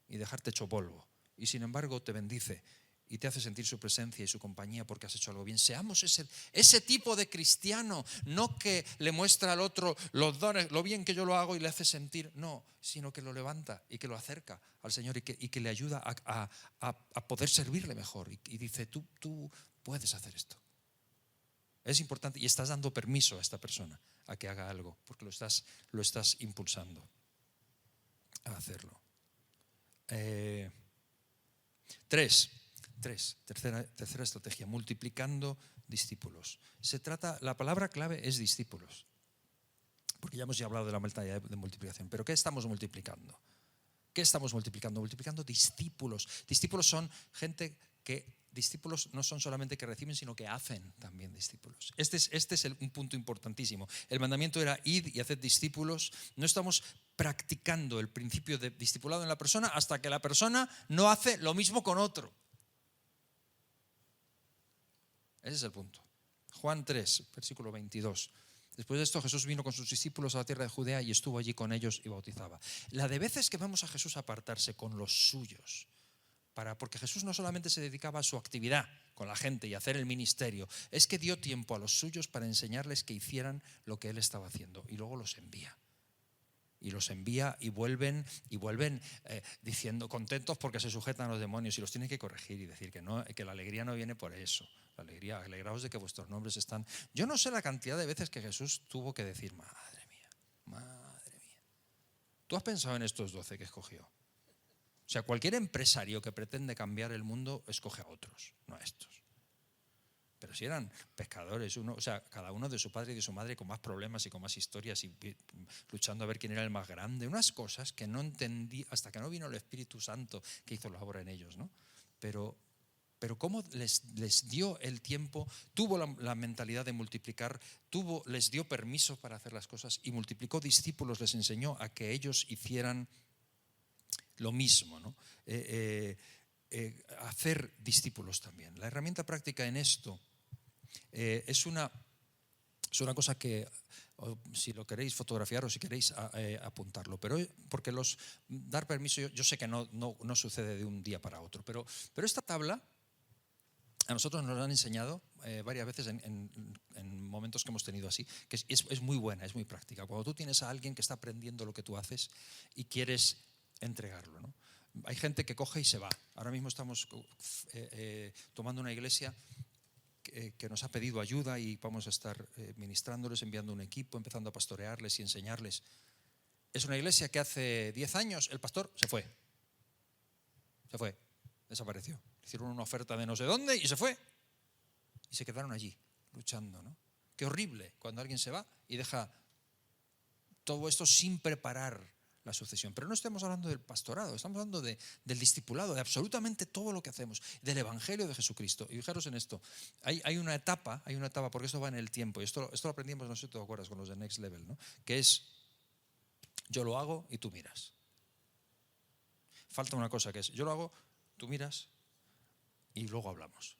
y dejarte hecho polvo? Y sin embargo te bendice y te hace sentir su presencia y su compañía porque has hecho algo bien. Seamos ese tipo de cristiano, no que le muestra al otro los dones, lo bien que yo lo hago y le hace sentir, no, sino que lo levanta y que lo acerca al Señor y que le ayuda a poder servirle mejor. Y dice, tú puedes hacer esto. Es importante y estás dando permiso a esta persona a que haga algo, porque lo estás impulsando a hacerlo. Tercera estrategia, multiplicando discípulos. La palabra clave es discípulos, porque ya hemos hablado de la mentalidad de multiplicación, pero ¿qué estamos multiplicando? ¿Qué estamos multiplicando? Multiplicando discípulos. Discípulos son gente que... Discípulos no son solamente que reciben, sino que hacen también discípulos. Este es un punto importantísimo. El mandamiento era id y haced discípulos. No estamos practicando el principio de discipulado en la persona hasta que la persona no hace lo mismo con otro. Ese es el punto. Juan 3, versículo 22. Después de esto Jesús vino con sus discípulos a la tierra de Judea y estuvo allí con ellos y bautizaba. La de veces que vemos a Jesús apartarse con los suyos, porque Jesús no solamente se dedicaba a su actividad con la gente y a hacer el ministerio, es que dio tiempo a los suyos para enseñarles que hicieran lo que él estaba haciendo y luego los envía. Y los envía y vuelven diciendo contentos porque se sujetan a los demonios y los tienen que corregir y decir que la alegría no viene por eso. La alegría, alegraos de que vuestros nombres están... Yo no sé la cantidad de veces que Jesús tuvo que decir, madre mía. ¿Tú has pensado en estos 12 que escogió? O sea, cualquier empresario que pretende cambiar el mundo escoge a otros, no a estos. Pero si eran pescadores, cada uno de su padre y de su madre con más problemas y con más historias y luchando a ver quién era el más grande, unas cosas que no entendí hasta que no vino el Espíritu Santo que hizo la obra en ellos, ¿no? Pero cómo les dio el tiempo, tuvo la mentalidad de multiplicar, les dio permiso para hacer las cosas y multiplicó discípulos, les enseñó a que ellos hicieran lo mismo, ¿no? Hacer discípulos también. La herramienta práctica en esto es una cosa que, si lo queréis fotografiar o si queréis apuntarlo, pero porque dar permiso, yo sé que no sucede de un día para otro, pero esta tabla a nosotros nos la han enseñado varias veces en momentos que hemos tenido así, que es muy buena, es muy práctica. Cuando tú tienes a alguien que está aprendiendo lo que tú haces y quieres entregarlo, ¿no? Hay gente que coge y se va. Ahora mismo estamos tomando una iglesia que nos ha pedido ayuda y vamos a estar ministrándoles, enviando un equipo, empezando a pastorearles y enseñarles. Es una iglesia que hace 10 años el pastor se fue, desapareció. Hicieron una oferta de no sé dónde y se fue. Y se quedaron allí, luchando, ¿no? Qué horrible cuando alguien se va y deja todo esto sin preparar la sucesión. Pero no estamos hablando del pastorado, estamos hablando del discipulado, de absolutamente todo lo que hacemos, del evangelio de Jesucristo. Y fijaros en esto, hay una etapa, porque esto va en el tiempo, y esto lo aprendimos, no sé si te acuerdas, con los de Next Level, ¿no? Que es, yo lo hago y tú miras. Falta una cosa que es, yo lo hago, tú miras y luego hablamos.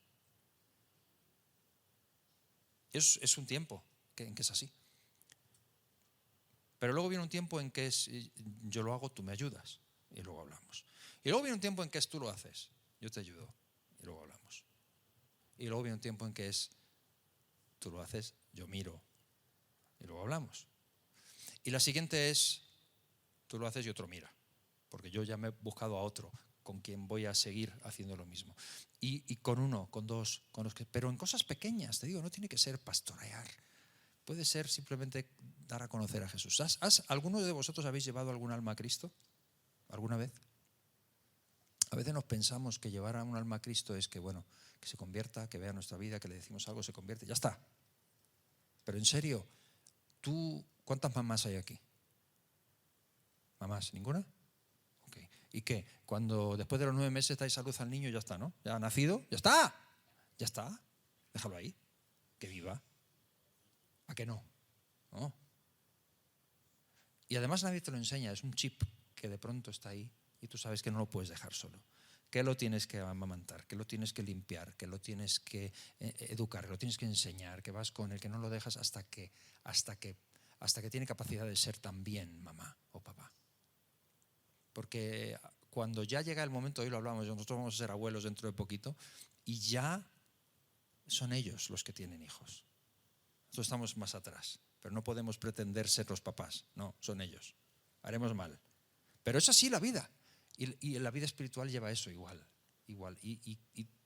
Es un tiempo en que es así. Pero luego viene un tiempo en que es yo lo hago, tú me ayudas y luego hablamos. Y luego viene un tiempo en que es tú lo haces, yo te ayudo y luego hablamos. Y luego viene un tiempo en que es tú lo haces, yo miro y luego hablamos. Y la siguiente es tú lo haces y otro mira, porque yo ya me he buscado a otro con quien voy a seguir haciendo lo mismo. Y con uno, con dos, pero en cosas pequeñas, te digo, no tiene que ser pastorear. Puede ser simplemente dar a conocer a Jesús. ¿Alguno de vosotros habéis llevado algún alma a Cristo? ¿Alguna vez? A veces nos pensamos que llevar a un alma a Cristo es que se convierta, que vea nuestra vida, que le decimos algo, se convierte, ya está. Pero en serio, ¿cuántas mamás hay aquí? ¿Mamás? ¿Ninguna? Okay. ¿Y qué? Cuando después de los 9 meses dais a luz al niño, ya está, ¿no? ¿Ya ha nacido? ¡Ya está! Ya está. Déjalo ahí. Que viva. ¿A que no? ¿No? Y además nadie te lo enseña, es un chip que de pronto está ahí y tú sabes que no lo puedes dejar solo, que lo tienes que amamantar, que lo tienes que limpiar, que lo tienes que educar, que lo tienes que enseñar, que vas con él, que no lo dejas hasta que tiene capacidad de ser también mamá o papá. Porque cuando ya llega el momento, hoy lo hablamos, nosotros vamos a ser abuelos dentro de poquito, y ya son ellos los que tienen hijos. Nosotros estamos más atrás, pero no podemos pretender ser los papás, no, son ellos. Haremos mal. Pero es así la vida. Y la vida espiritual lleva eso igual. Y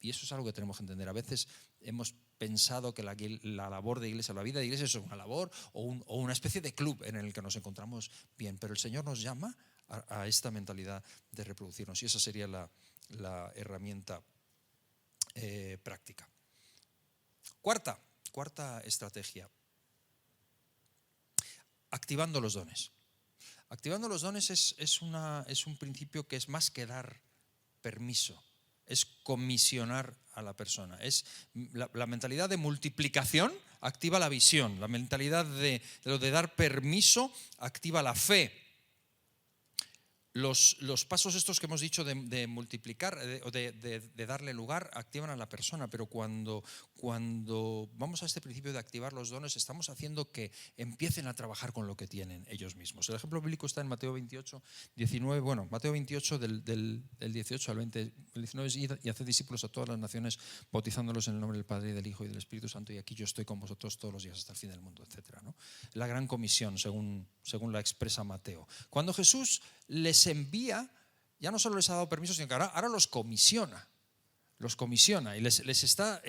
eso es algo que tenemos que entender. A veces hemos pensado que la labor de iglesia, la vida de iglesia es una labor o una especie de club en el que nos encontramos bien, pero el Señor nos llama a esta mentalidad de reproducirnos y esa sería la herramienta práctica. Cuarta estrategia, activando los dones. Activando los dones es un principio que es más que dar permiso, es comisionar a la persona. Es la mentalidad de multiplicación activa la visión, la mentalidad de dar permiso activa la fe. Los pasos estos que hemos dicho de multiplicar o de darle lugar activan a la persona, pero cuando vamos a este principio de activar los dones estamos haciendo que empiecen a trabajar con lo que tienen ellos mismos. El ejemplo bíblico está en Mateo 28, 19, Mateo 28 del 18 al 20, el 19 es id y haced discípulos a todas las naciones bautizándolos en el nombre del Padre y del Hijo y del Espíritu Santo y aquí yo estoy con vosotros todos los días hasta el fin del mundo, etc. ¿no? La gran comisión según la expresa Mateo. Cuando Jesús les envía, ya no solo les ha dado permiso, sino que ahora los comisiona y les está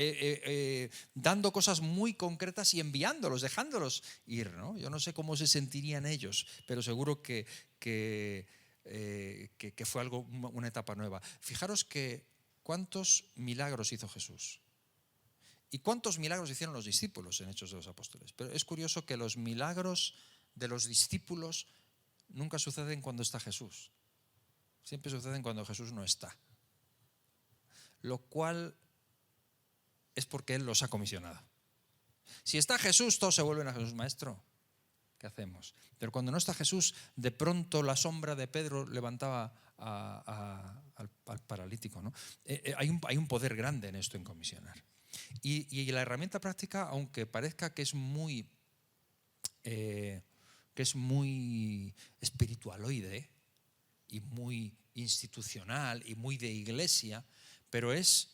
dando cosas muy concretas y enviándolos, dejándolos ir, ¿no? Yo no sé cómo se sentirían ellos, pero seguro que fue algo, una etapa nueva. Fijaros que cuántos milagros hizo Jesús y cuántos milagros hicieron los discípulos en Hechos de los Apóstoles. Pero es curioso que los milagros de los discípulos nunca suceden cuando está Jesús. Siempre suceden cuando Jesús no está. Lo cual es porque Él los ha comisionado. Si está Jesús, todos se vuelven a Jesús. Maestro, ¿qué hacemos? Pero cuando no está Jesús, de pronto la sombra de Pedro levantaba al paralítico, ¿no? Hay un poder grande en esto, en comisionar. Y la herramienta práctica, aunque parezca que es muy espiritualoide y muy institucional y muy de iglesia, pero es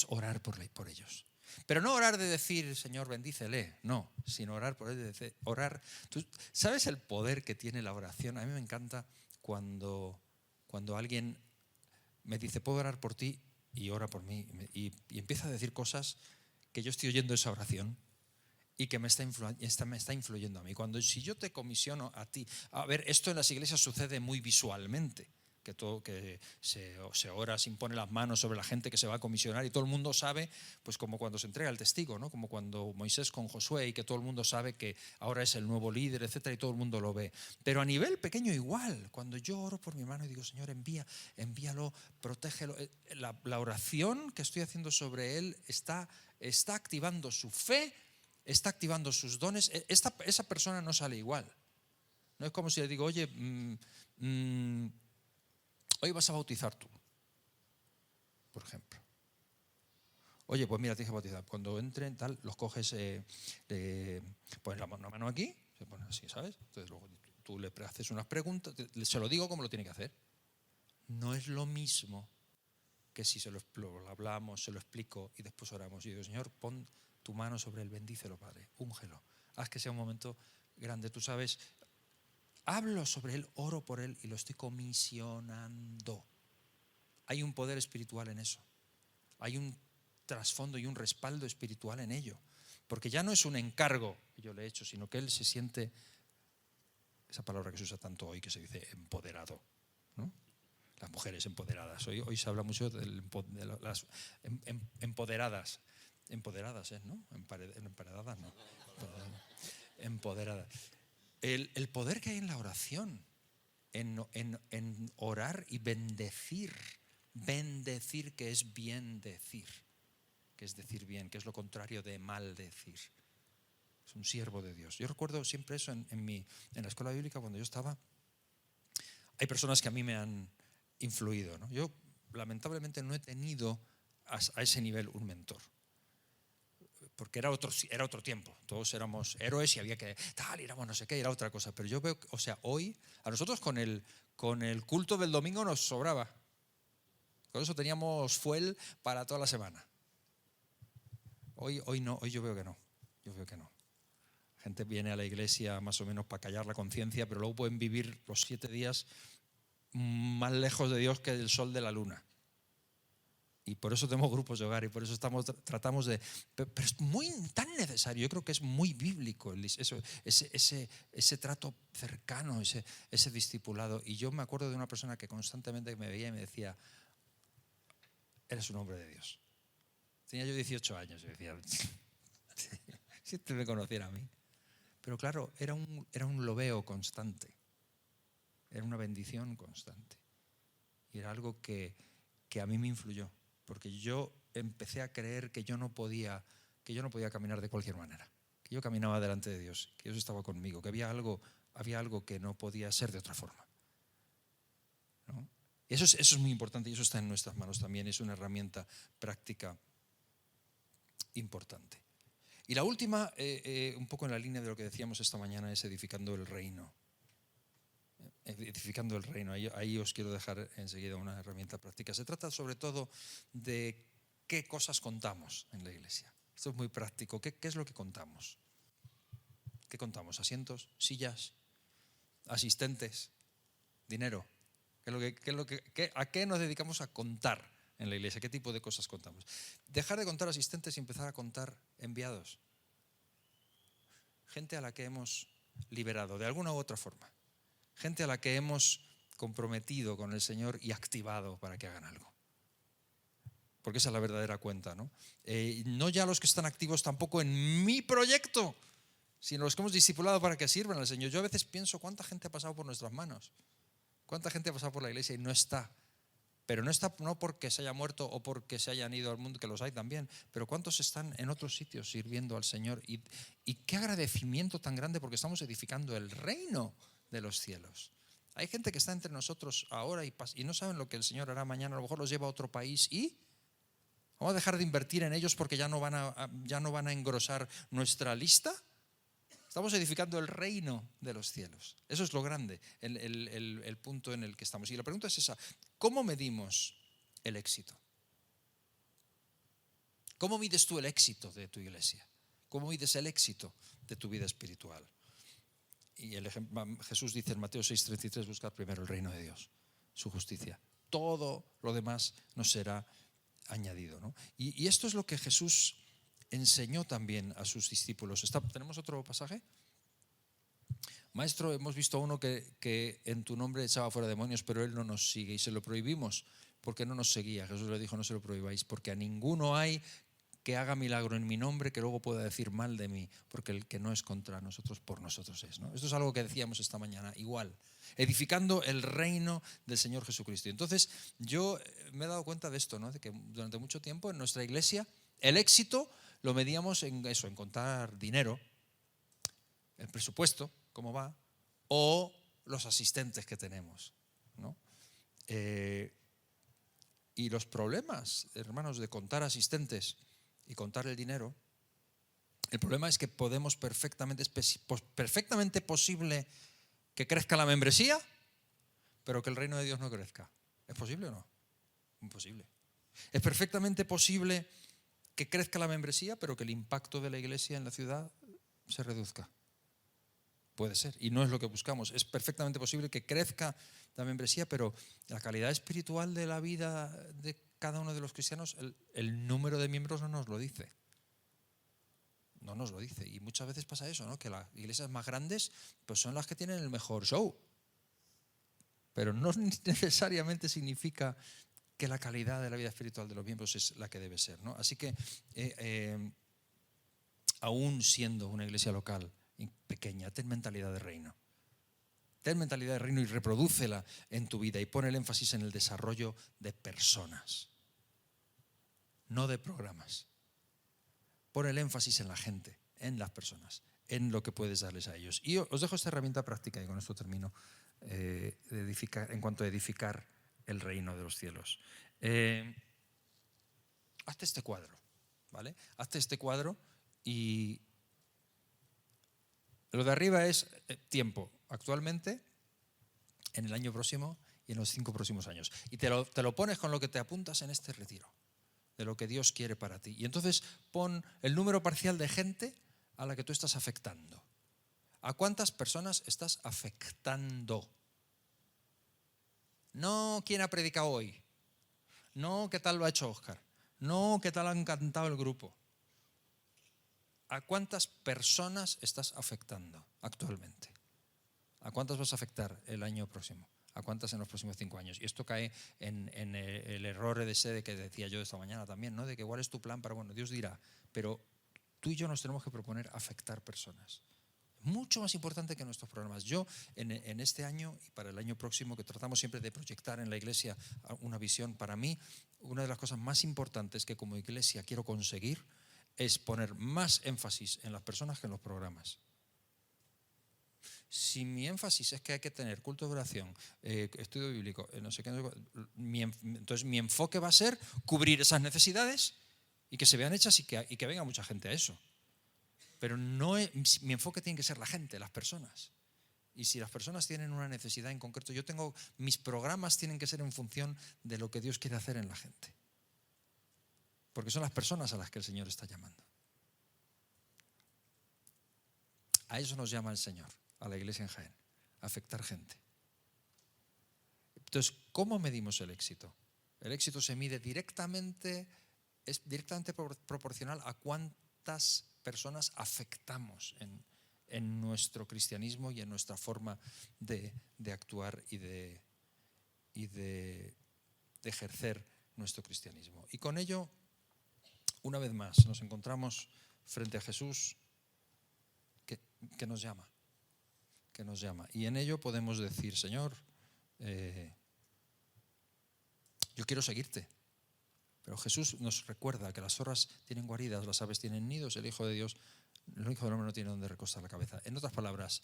orar por ellos. Pero no orar de decir, Señor, bendícele, no, sino orar por ellos, orar. ¿Tú sabes el poder que tiene la oración? A mí me encanta cuando alguien me dice, puedo orar por ti, y ora por mí, y empieza a decir cosas que yo estoy oyendo esa oración y que me está influyendo a mí. Si yo te comisiono a ti, a ver, esto en las iglesias sucede muy visualmente, que se ora, se impone las manos sobre la gente que se va a comisionar y todo el mundo sabe, pues como cuando se entrega el testigo, ¿no? Como cuando Moisés con Josué y que todo el mundo sabe que ahora es el nuevo líder, etcétera, y todo el mundo lo ve. Pero a nivel pequeño igual, cuando yo oro por mi hermano y digo, Señor, envíalo, protégelo, la oración que estoy haciendo sobre él está activando su fe, está activando sus dones. Esa persona no sale igual. No es como si le digo, oye, hoy vas a bautizar tú, por ejemplo. Oye, pues mira, tienes que bautizar. Cuando entren, tal, los coges, pones una mano aquí, se pone así, ¿sabes? Entonces luego tú le haces unas preguntas, se lo digo cómo lo tiene que hacer. No es lo mismo que si lo hablamos, se lo explico y después oramos. Y digo, Señor, pon tu mano sobre él, bendícelo, Padre, úngelo. Haz que sea un momento grande. Tú sabes, hablo sobre él, oro por él y lo estoy comisionando. Hay un poder espiritual en eso. Hay un trasfondo y un respaldo espiritual en ello. Porque ya no es un encargo que yo le he hecho, sino que él se siente, esa palabra que se usa tanto hoy, que se dice empoderado, ¿no? Las mujeres empoderadas. Hoy se habla mucho de las empoderadas. Empoderadas, ¿no? Emparedadas, no. Empoderadas. El poder que hay en la oración, en orar y bendecir. Bendecir, que es bien decir, que es decir bien, que es lo contrario de maldecir. es un siervo de Dios. Yo recuerdo siempre eso en la escuela bíblica cuando yo estaba. Hay personas que a mí me han influido, ¿no? Yo lamentablemente no he tenido a ese nivel un mentor, porque era otro tiempo. Todos éramos héroes y había que éramos no sé qué, era otra cosa. Pero yo veo, o sea, hoy a nosotros con el culto del domingo nos sobraba. Con eso teníamos fuel para toda la semana. Hoy no, hoy yo veo que no. Yo veo que no. La gente viene a la iglesia más o menos para callar la conciencia, pero luego pueden vivir los 7 días más lejos de Dios que del sol de la luna. Y por eso tenemos grupos de hogar y por eso tratamos de... Pero es tan necesario, yo creo que es muy bíblico ese trato cercano, ese discipulado. Y yo me acuerdo de una persona que constantemente me veía y me decía, eres un hombre de Dios. Tenía yo 18 años y decía, si te me conociera a mí. Pero claro, era un lobeo constante, era una bendición constante. Y era algo que a mí me influyó. Porque yo empecé a creer que yo no podía caminar de cualquier manera, que yo caminaba delante de Dios, que Dios estaba conmigo, que había algo que no podía ser de otra forma, ¿no? Y eso es muy importante y eso está en nuestras manos también, es una herramienta práctica importante. Y la última, un poco en la línea de lo que decíamos esta mañana, es edificando el reino. Edificando el reino. Ahí os quiero dejar enseguida una herramienta práctica. Se trata sobre todo de qué cosas contamos en la iglesia. Esto es muy práctico. ¿Qué es lo que contamos? ¿Qué contamos? ¿Asientos? ¿Sillas? ¿Asistentes? ¿Dinero? ¿A qué nos dedicamos a contar en la iglesia? ¿Qué tipo de cosas contamos? Dejar de contar asistentes y empezar a contar enviados. Gente a la que hemos liberado de alguna u otra forma. Gente a la que hemos comprometido con el Señor y activado para que hagan algo. Porque esa es la verdadera cuenta, ¿no? No ya los que están activos tampoco en mi proyecto, sino los que hemos discipulado para que sirvan al Señor. Yo a veces pienso cuánta gente ha pasado por nuestras manos, cuánta gente ha pasado por la iglesia y no está. Pero no está no porque se haya muerto o porque se hayan ido al mundo, que los hay también, pero cuántos están en otros sitios sirviendo al Señor. Y qué agradecimiento tan grande porque estamos edificando el reino de los cielos. Hay gente que está entre nosotros ahora y no saben lo que el Señor hará mañana. A lo mejor los lleva a otro país y vamos a dejar de invertir en ellos porque ya no van a engrosar nuestra lista. Estamos edificando el reino de los cielos. Eso es lo grande, el punto en el que estamos. Y la pregunta es esa: ¿cómo medimos el éxito? ¿Cómo mides tú el éxito de tu iglesia? ¿Cómo mides el éxito de tu vida espiritual? Y Jesús dice en Mateo 6:33, buscad primero el reino de Dios, su justicia. Todo lo demás nos será añadido, ¿no? Y esto es lo que Jesús enseñó también a sus discípulos. ¿Tenemos otro pasaje? Maestro, hemos visto a uno que en tu nombre echaba fuera demonios, pero él no nos sigue y se lo prohibimos porque no nos seguía. Jesús le dijo, no se lo prohibáis, porque a ninguno hay que haga milagro en mi nombre que luego pueda decir mal de mí, porque el que no es contra nosotros, por nosotros es, ¿no? Esto es algo que decíamos esta mañana, igual, edificando el reino del Señor Jesucristo. Y entonces yo me he dado cuenta de esto, ¿no? De que durante mucho tiempo en nuestra iglesia el éxito lo medíamos en eso, en contar dinero, el presupuesto, cómo va, o los asistentes que tenemos, ¿no? Y los problemas, hermanos, de contar asistentes y contar el dinero, el problema es que es perfectamente posible que crezca la membresía, pero que el reino de Dios no crezca. ¿Es posible o no? Imposible. Es perfectamente posible que crezca la membresía, pero que el impacto de la iglesia en la ciudad se reduzca. Puede ser, y no es lo que buscamos. Es perfectamente posible que crezca la membresía, pero la calidad espiritual de la vida de cada uno de los cristianos, el número de miembros no nos lo dice. No nos lo dice. Y muchas veces pasa eso, ¿no? Que las iglesias más grandes pues son las que tienen el mejor show. Pero no necesariamente significa que la calidad de la vida espiritual de los miembros es la que debe ser, ¿no? Así que, aún siendo una iglesia local pequeña, ten mentalidad de reino. Ten mentalidad de reino y reprodúcela en tu vida y pon el énfasis en el desarrollo de personas, no de programas. Pon el énfasis en la gente, en las personas, en lo que puedes darles a ellos. Y os dejo esta herramienta práctica y con esto termino, en cuanto a edificar el reino de los cielos. Hazte este cuadro, ¿vale? Hazte este cuadro y lo de arriba es tiempo actualmente, en el año próximo y en los 5 próximos años. Y te lo pones con lo que te apuntas en este retiro, de lo que Dios quiere para ti. Y entonces pon el número parcial de gente a la que tú estás afectando. ¿A cuántas personas estás afectando? No quién ha predicado hoy, no qué tal lo ha hecho Óscar, no qué tal ha cantado el grupo. ¿A cuántas personas estás afectando actualmente? ¿A cuántas vas a afectar el año próximo? ¿A cuántas en los próximos 5 años? Y esto cae en el error de sede que decía yo esta mañana también, ¿no? De que cuál es tu plan para, bueno, Dios dirá, pero tú y yo nos tenemos que proponer afectar personas. Mucho más importante que nuestros programas. Yo en este año y para el año próximo, que tratamos siempre de proyectar en la iglesia una visión, para mí una de las cosas más importantes que como iglesia quiero conseguir es poner más énfasis en las personas que en los programas. Si mi énfasis es que hay que tener culto de oración, estudio bíblico, no sé qué, entonces mi enfoque va a ser cubrir esas necesidades y que se vean hechas y que venga mucha gente a eso. Pero no mi enfoque tiene que ser la gente, las personas. Y si las personas tienen una necesidad en concreto, mis programas tienen que ser en función de lo que Dios quiere hacer en la gente. Porque son las personas a las que el Señor está llamando. A eso nos llama el Señor, a la iglesia en Jaén, a afectar gente. Entonces, ¿cómo medimos el éxito? El éxito se mide es directamente proporcional a cuántas personas afectamos en nuestro cristianismo y en nuestra forma de actuar y de ejercer nuestro cristianismo. Y con ello, una vez más, nos encontramos frente a Jesús que nos llama. Y en ello podemos decir, Señor, yo quiero seguirte. Pero Jesús nos recuerda que las zorras tienen guaridas, las aves tienen nidos, el Hijo de Dios, el Hijo del Hombre no tiene donde recostar la cabeza. En otras palabras,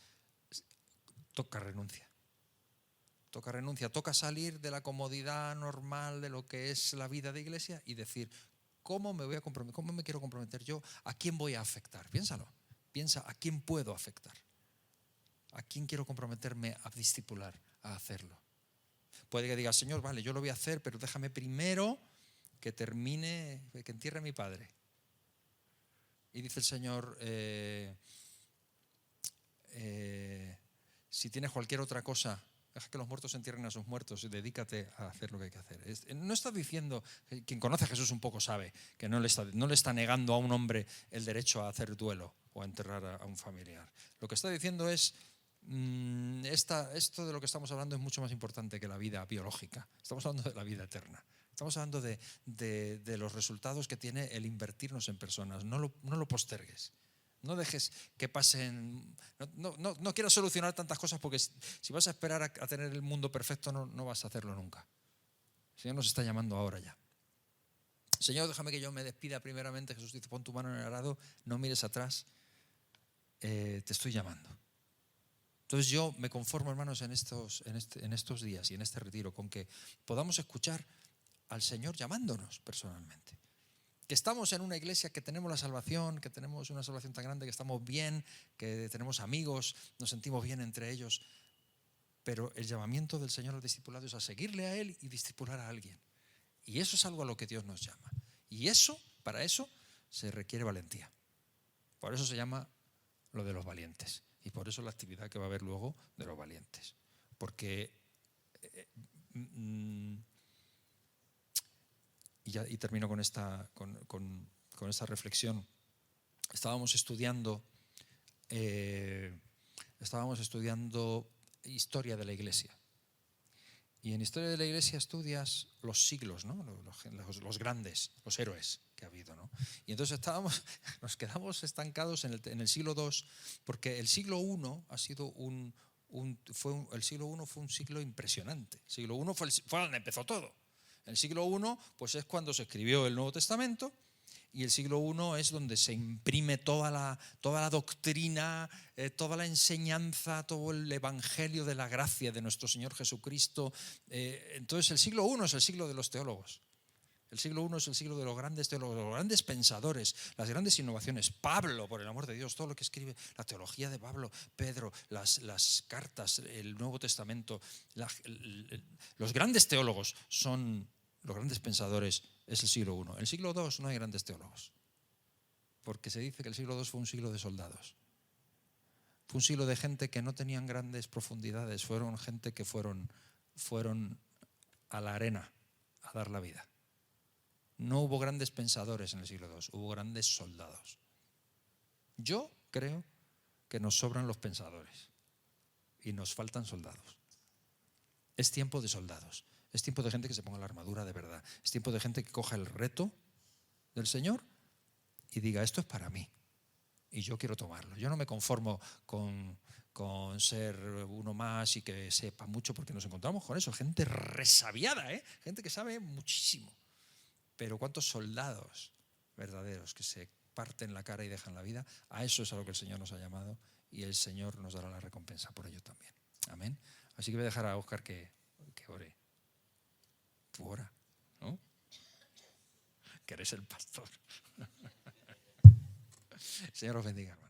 toca renuncia. Toca salir de la comodidad normal de lo que es la vida de iglesia y decir, ¿cómo me quiero comprometer yo? ¿A quién voy a afectar? Piénsalo. Piensa, ¿a quién puedo afectar? ¿A quién quiero comprometerme a discipular, a hacerlo? Puede que diga, Señor, vale, yo lo voy a hacer, pero déjame primero que entierre a mi padre. Y dice el Señor, si tienes cualquier otra cosa, deja que los muertos entierren a sus muertos y dedícate a hacer lo que hay que hacer. No está diciendo, quien conoce a Jesús un poco sabe, que no le está negando a un hombre el derecho a hacer duelo o a enterrar a un familiar. Lo que está diciendo es, esto de lo que estamos hablando es mucho más importante que la vida biológica. Estamos hablando de la vida eterna. Estamos hablando de los resultados que tiene el invertirnos en personas. No lo postergues. No dejes que pasen. No quieras solucionar tantas cosas porque si vas a esperar a tener el mundo perfecto no vas a hacerlo nunca. El Señor nos está llamando ahora ya. Señor, déjame que yo me despida primeramente. Jesús dice, pon tu mano en el arado, no mires atrás. Te estoy llamando. Entonces yo me conformo, hermanos, en estos días y en este retiro con que podamos escuchar al Señor llamándonos personalmente. Que estamos en una iglesia que tenemos la salvación, que tenemos una salvación tan grande, que estamos bien, que tenemos amigos, nos sentimos bien entre ellos. Pero el llamamiento del Señor al discipulado es a seguirle a Él y discipular a alguien. Y eso es algo a lo que Dios nos llama. Y para eso se requiere valentía. Por eso se llama lo de los valientes. Y por eso la actividad que va a haber luego de los valientes. Porque, y termino con esta reflexión, estábamos estudiando historia de la Iglesia. Y en historia de la Iglesia estudias los siglos, ¿no? Los grandes, los héroes que ha habido, ¿no? Y entonces nos quedamos estancados en el siglo II, porque el siglo I ha sido el siglo I fue un siglo impresionante. El siglo I fue donde empezó todo. El siglo I pues es cuando se escribió el Nuevo Testamento Y el siglo I es donde se imprime toda la doctrina, toda la enseñanza, todo el evangelio de la gracia de nuestro Señor Jesucristo. Entonces el siglo I es el siglo de los teólogos. El siglo I es el siglo de los grandes teólogos, de los grandes pensadores, las grandes innovaciones. Pablo, por el amor de Dios, todo lo que escribe, la teología de Pablo, Pedro, las cartas, el Nuevo Testamento, los grandes teólogos son los grandes pensadores, es el siglo I. En el siglo II no hay grandes teólogos, porque se dice que el siglo II fue un siglo de soldados. Fue un siglo de gente que no tenían grandes profundidades, fueron gente que fueron a la arena a dar la vida. No hubo grandes pensadores en el siglo II, hubo grandes soldados. Yo creo que nos sobran los pensadores y nos faltan soldados. Es tiempo de soldados, es tiempo de gente que se ponga la armadura de verdad, es tiempo de gente que coja el reto del Señor y diga, esto es para mí y yo quiero tomarlo. Yo no me conformo con ser uno más y que sepa mucho, porque nos encontramos con eso, gente resabiada, gente que sabe muchísimo. Pero ¿cuántos soldados verdaderos que se parten la cara y dejan la vida? A eso es a lo que el Señor nos ha llamado y el Señor nos dará la recompensa por ello también. Amén. Así que voy a dejar a Óscar que ore. Tú ora, ¿no? Que eres el pastor. Señor os bendiga, hermano.